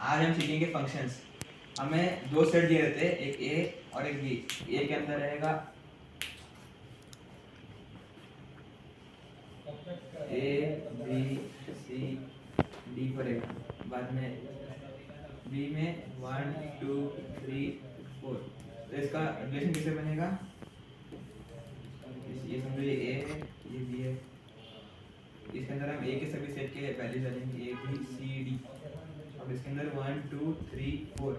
आज हम सीखेंगे फंक्शंस। हमें दो सेट दिए रहते हैं, एक ए और एक बी। ए के अंदर रहेगा ए बी सी डी पड़ेगा, बाद में बी में 1 2 3 4। तो इसका रिलेशन कैसे बनेगा? ये समझो ये ए है, ये बी है। इसके अंदर हम ए के सभी सेट के वैल्यूज डालेंगे, ए बी सी डी। अब इसके अंदर 1 2 3 4।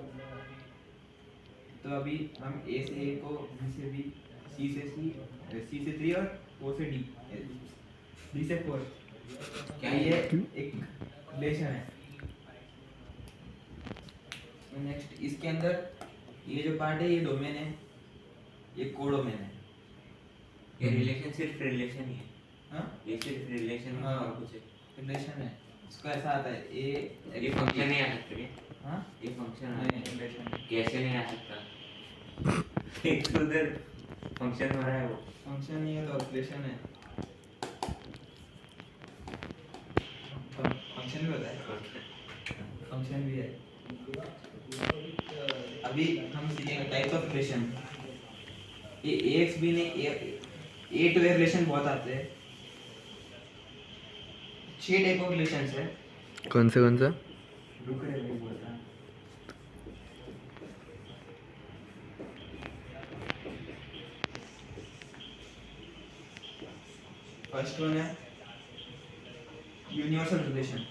तो अभी हम ए से ए को, बी से बी, सी से सी से 3 और 4 से डी, डी से 4। क्या ये एक रिलेशन है? नेक्स्ट इसके अंदर ये जो पार्ट है ये डोमेन है, ये कोडोमेन है। ये रिलेशन सिर्फ रिलेशन ही है। हाँ, ये सिर्फ रिलेशन है और कुछ है? रिलेशन है। इसको ऐसा आता है ये फंक्शन नहीं आ सकता क्या? हाँ, ये फंक्शन नहीं, रिलेशन कैसे नहीं आ सकता? एक तो उधर फंक्शन हो रहा है, वो फंक्शन नहीं है तो रिलेशन है। फंक्शन भी होता है, फंक्शन भी है। अभी हम सीखेंगे टाइप्स ऑफ रिलेशन। ये एक्स भी नहीं, ए टू ए रिलेशन बहुत आते हैं। 6 टाइप ऑफ रिलेशंस है। कौन सा रुक रहे भाई, बोलता है। फर्स्ट वन है यूनिवर्सल रिलेशन।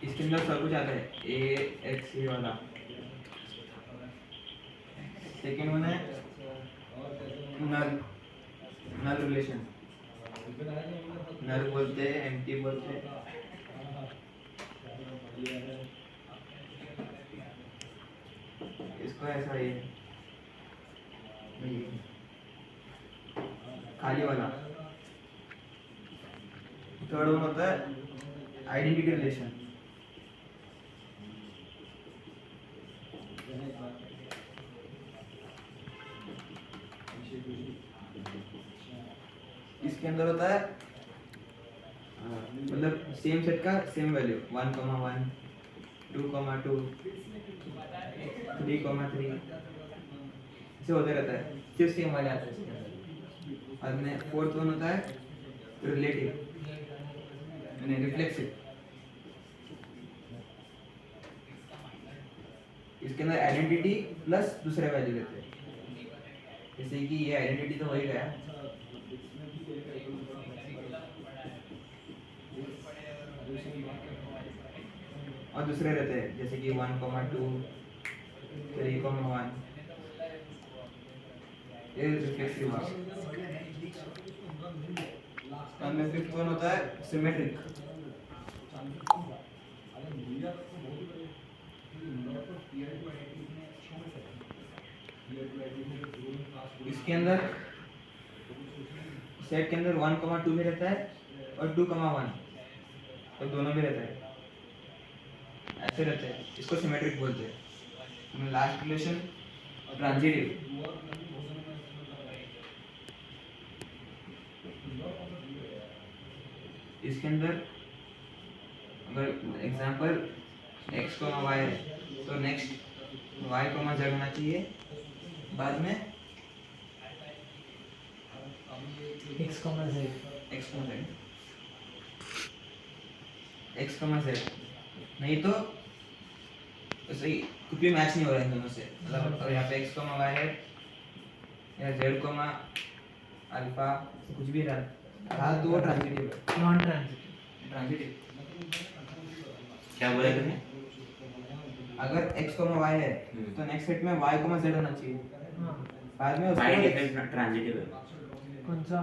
इसके अंदर सब कुछ आता है, ए एक्स ये वाला। सेकेंड वन है नल रिलेशन। नल बोलते हैं, एम्प्टी बोलते हैं। इसको ऐसा ये खाली वाला। थर्ड वन होता है आइडेंटिटी रिलेशन। इसके अंदर होता है मतलब सेम सेट का सेम वैल्यू 1 1 2 2 3 3 ऐसे होते रहता है, सिर्फ सेम वाले आते हैं इसके अंदर। बाद में फोर्थ वन होता है रिलेटिव यानी रिफ्लेक्सिव। इसके अंदर आइडेंटिटी प्लस दूसरे वैल्यू लेते हैं, जैसे कि ये आइडेंटिटी तो हो ही गया, और दूसरे रहते हैं जैसे कि 1 2 3 1। ये रिफ्लेक्सिव हुआ। और में फिफ्थ वन होता है सिमेट्रिक। इसके अंदर सेट के अंदर 1 2 भी रहता है और 2 1, तो दोनों भी रहता है, ऐसे रहते हैं। इसको सिमेट्रिक बोलते हैं। Last relation transitive. इसके अंदर अगर एग्जांपल x y है तो नेक्स्ट y z होना चाहिए, बाद में x z। नहीं तो सही कुछ भी मैच नहीं हो रहा है इन दोनों से। मतलब अगर यहाँ पे x y है या z अल्फा कुछ भी रहा तो वो ट्रांजिटिव है। Non transitive. क्या बोला तुमने? अगर x y है तो नेक्स्ट सेट में y z होना चाहिए, बाद में बाय उसको डिफॉल्ट ट्रांजिटिव है। कौन सा?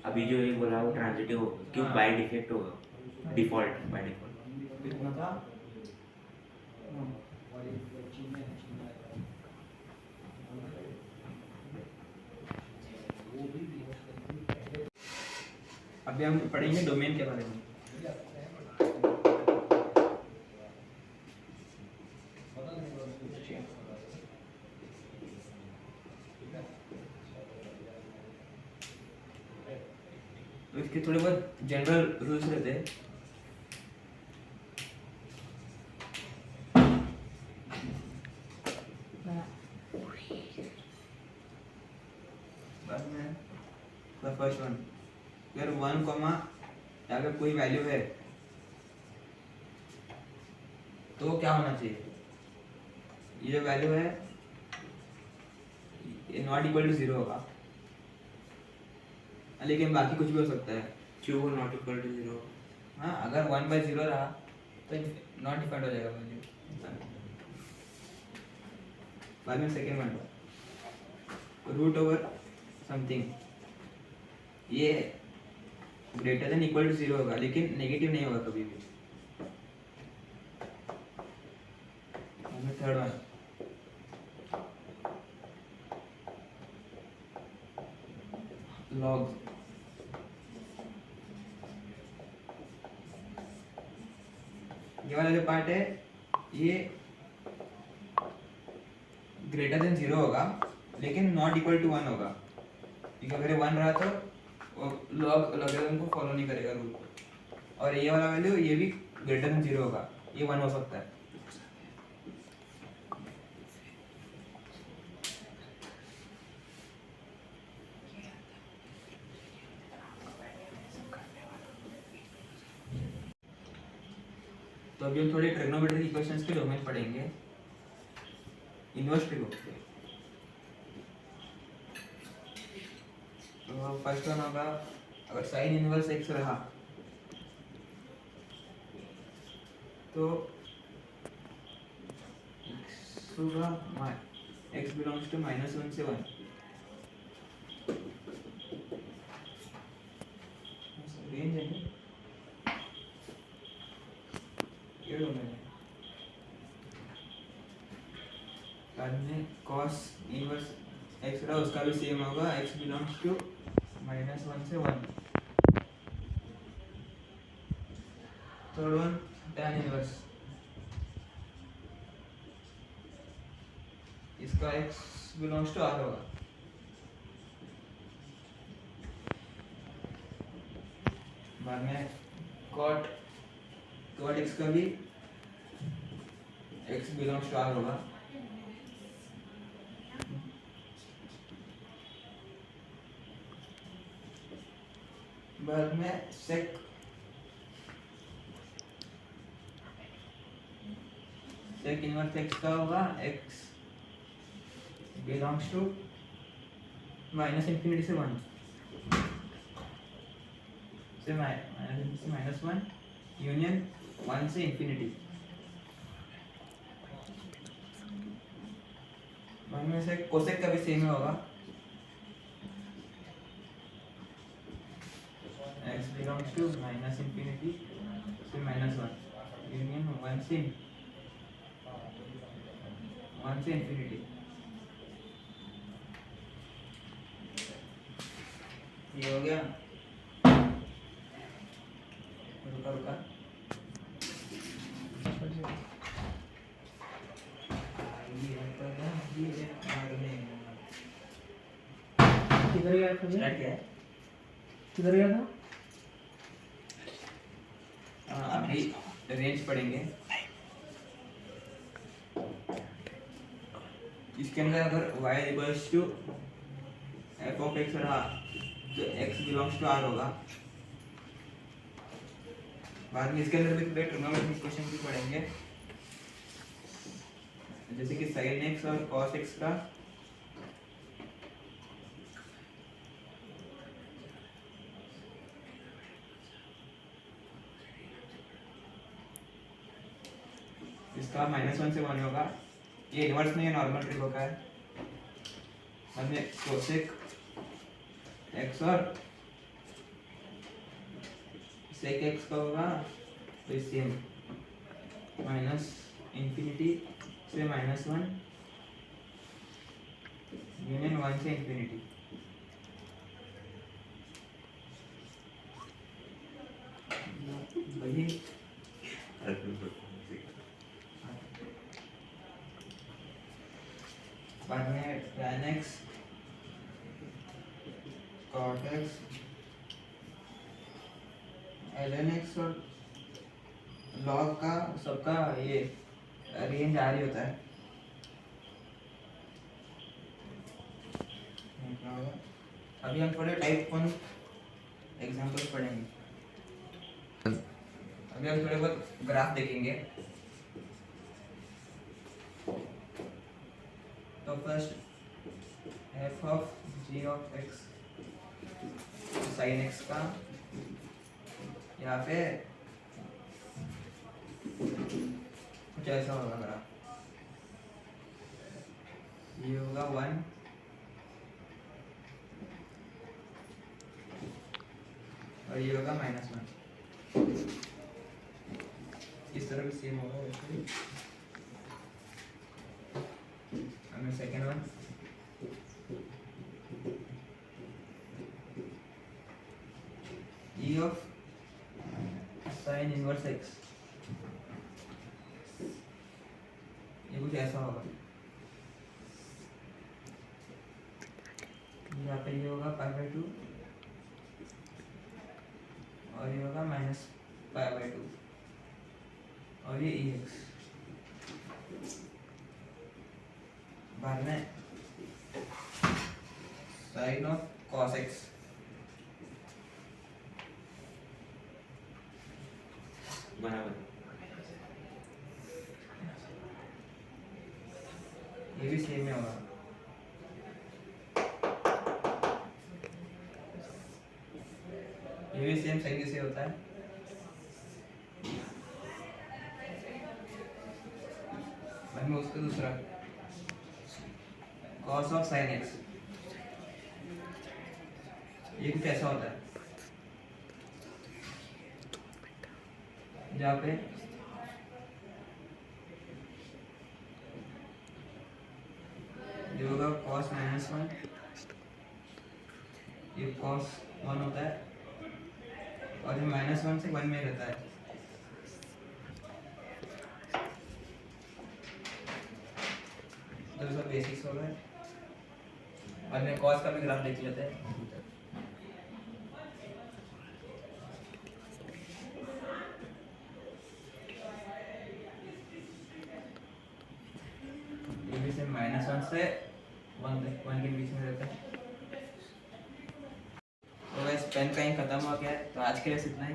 अभी जो ये बोला वो ट्रांजिटिव हो, क्यों? बाय डिफॉल्ट होगा, डिफॉल्ट बाय डिफॉल्ट। कितना था? अभी हम पढ़ेंगे डोमेन के बारे में। तो इसके थोड़े बहुत जनरल रूल्स रहते हैं। बाद में द फर्स्ट वन, अगर 1 कॉमा यहाँ पे कोई वैल्यू है तो क्या होना चाहिए, ये जो वैल्यू है ये नॉट इक्वल टू 0 होगा, लेकिन बाकी कुछ भी हो सकता है। क्यों नॉट इक्वल टू 0? हाँ, अगर 1/0 रहा तो नॉट डिफाइंड हो जाएगा वैल्यू। बाद में second one, root over something, ये ग्रेटर देन इक्वल टू 0 होगा लेकिन नेगेटिव नहीं होगा कभी भी। थर्ड वन, लॉग, ये वाला जो पार्ट है ये ग्रेटर देन 0 होगा लेकिन नॉट इक्वल टू 1 होगा, क्योंकि अगर 1 रहा तो लॉग लॉगरिथम को फॉलो नहीं करेगा रूल को। और ये वाला वैल्यू ये भी ग्रेटर देन 0 होगा, ये 1 हो सकता है। तो अभी हम थोड़े ट्रिग्नोमेट्रिक इक्वेशंस के डोमेन पढ़ेंगे। इनवर्स ट्रिगो, तो फर्स्ट वन होगा, अगर साइन इनवर्स x रहा तो x होगा x बिलोंग्स टू -1 से 1। रेंज है ये डोमेन है। बाद में cos इनवर्स x रहा उसका भी सेम होगा, x बिलोंग्स टू -1 से 1। थर्ड वन, tan इनवर्स, इसका x बिलोंग्स टू r होगा। बाद में cot x का भी x बिलोंग्स टू r होगा। बाद में sec इनवर्स x का होगा, x बिलोंग्स टू -∞ से 1 से -1 यूनियन 1 से इंफिनिटी। बाद में से कोसेक का भी सेम ही होगा, x बिलोंग्स टू -∞ से -1 यूनियन 1 से इंफिनिटी। ये हो गया। रुका किधर गया था? स्टार्ट किया है। किधर गया था? अभी रेंज पढ़ेंगे। इसके अंदर अगर y equals to f of x रहा तो x बिलोंग्स टू r होगा। बाद में इसके अंदर भी थोड़े ट्रिग्नोमेट्रिक इक्वेशन भी पढ़ेंगे, जैसे कि sin x और cos x का इसका -1 से 1 होगा। ये इनवर्स नहीं है, नॉर्मल ट्रिगो का है। बाद में कोसेक x और सेक x का होगा तो सेम -∞ से -1 यूनियन 1 से इंफिनिटी। वही बाद में tan x cot x ln(x) और log का सबका ये रेंज आ रही होता है। अभी हम थोड़े टाइप 1 एग्जांपल्स पढ़ेंगे। अभी हम थोड़े बहुत ग्राफ देखेंगे। तो first f of g of x sin x का यहाँ पे कुछ ऐसा होगा ग्राफ। ये होगा 1 और ये होगा -1। इस तरह भी सेम होगा वैसे। हमें second one e of sin inverse x, ये कुछ ऐसा होगा। यहाँ पे ये होगा π/2 और ये होगा -π/2 और ये ex। बाद में sin of cos x, बराबर। ये भी सेम ही होगा। ये भी सेम तरीके से होता है। बाद में उसका दूसरा cos of sin x, ये कुछ ऐसा होता है जहाँ पे ये होगा cos -1, ये cos 1 होता है और ये -1 से 1 में रहता है। तो सब बेसिक्स हो गए। बाद में cos का भी ग्राफ देख लेते हैं। ये भी से -1 से 1 के बीच में रहता है। तो वैसे पेन का ही खत्म हो गया है, तो आज के लिए बस इतना ही।